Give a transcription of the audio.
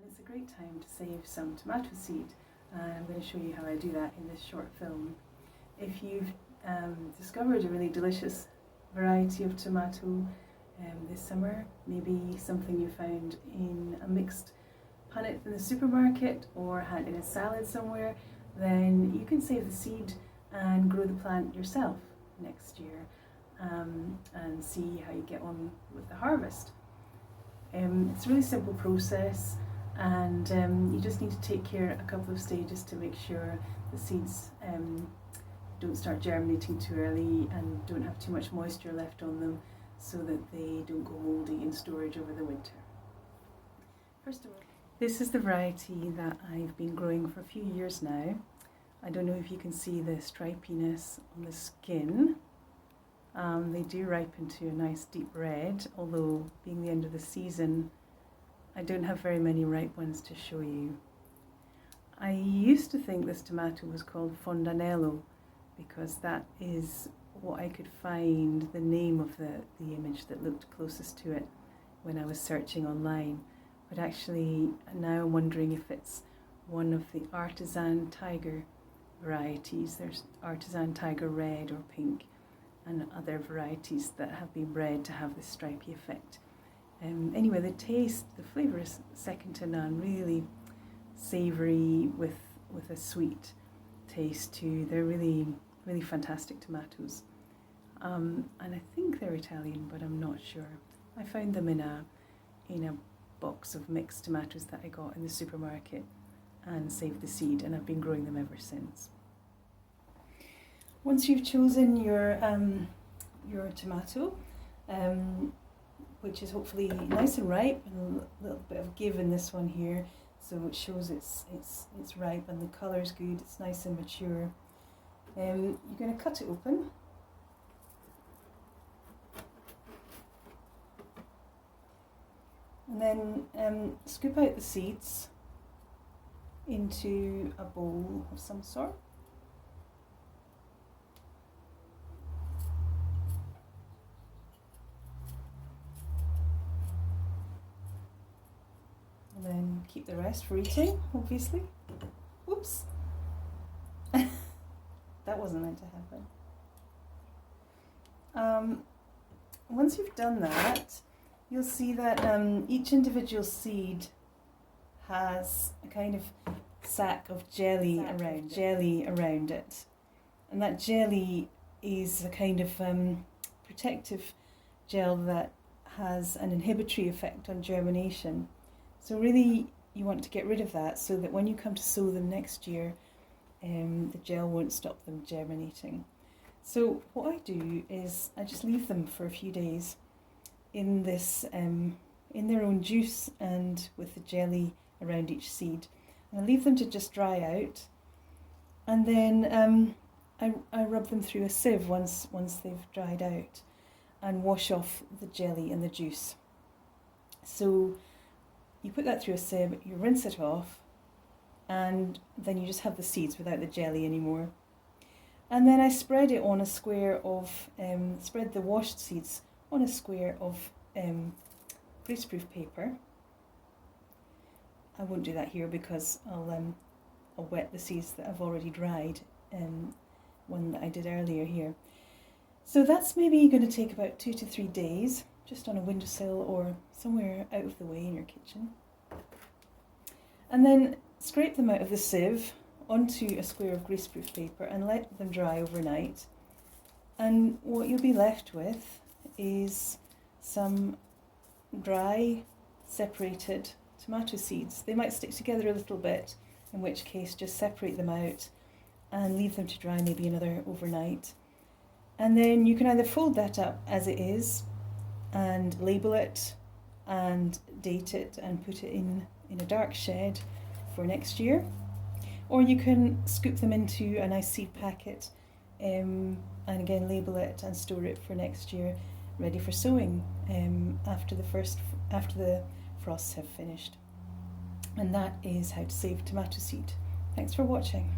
And it's a great time to save some tomato seed, and I'm going to show you how I do that in this short film. If you've discovered a really delicious variety of tomato this summer, maybe something you found in a mixed punnet in the supermarket or had in a salad somewhere, then you can save the seed and grow the plant yourself next year and see how you get on with the harvest. It's a really simple process, and you just need to take care a couple of stages to make sure the seeds don't start germinating too early and don't have too much moisture left on them, so that they don't go mouldy in storage over the winter. First of all, this is the variety that I've been growing for a few years now. I don't know if you can see the stripiness on the skin. They do ripen to a nice deep red, although being the end of the season, I don't have very many ripe ones to show you. I used to think this tomato was called Fondanello because that is what I could find, the name of the image that looked closest to it when I was searching online. But actually now I'm wondering if it's one of the artisan tiger varieties. There's artisan tiger red or pink, and other varieties that have been bred to have this stripy effect. Anyway, the taste, the flavour is second to none, really savoury with a sweet taste too. They're really, really fantastic tomatoes. And I think they're Italian, but I'm not sure. I found them in a box of mixed tomatoes that I got in the supermarket and saved the seed, and I've been growing them ever since. Once you've chosen your tomato, which is hopefully nice and ripe, and a little bit of give in this one here, so it shows it's ripe and the colour's good, it's nice and mature. You're going to cut it open. And then scoop out the seeds into a bowl of some sort. And then keep the rest for eating, obviously. Whoops! That wasn't meant to happen. Once you've done that, you'll see that each individual seed has a kind of sack of jelly around it. And that jelly is a kind of protective gel that has an inhibitory effect on germination. So really you want to get rid of that so that when you come to sow them next year, the gel won't stop them germinating. So what I do is I just leave them for a few days in this in their own juice and with the jelly around each seed, and I leave them to just dry out, and then I rub them through a sieve once they've dried out and wash off the jelly and the juice. So you put that through a sieve, you rinse it off, and then you just have the seeds without the jelly anymore. And then I spread it on a square of spread the washed seeds on a square of greaseproof paper. I won't do that here because I'll wet the seeds that I've already dried, one that I did earlier here. So that's maybe going to take about 2 to 3 days, just on a windowsill or somewhere out of the way in your kitchen. And then scrape them out of the sieve onto a square of greaseproof paper and let them dry overnight. And what you'll be left with is some dry, separated tomato seeds. They might stick together a little bit, in which case just separate them out and leave them to dry maybe another overnight. And then you can either fold that up as it is and label it and date it and put it in a dark shed for next year, or you can scoop them into a nice seed packet and again label it and store it for next year, ready for sowing after the frosts have finished. And that is how to save tomato seed. Thanks for watching.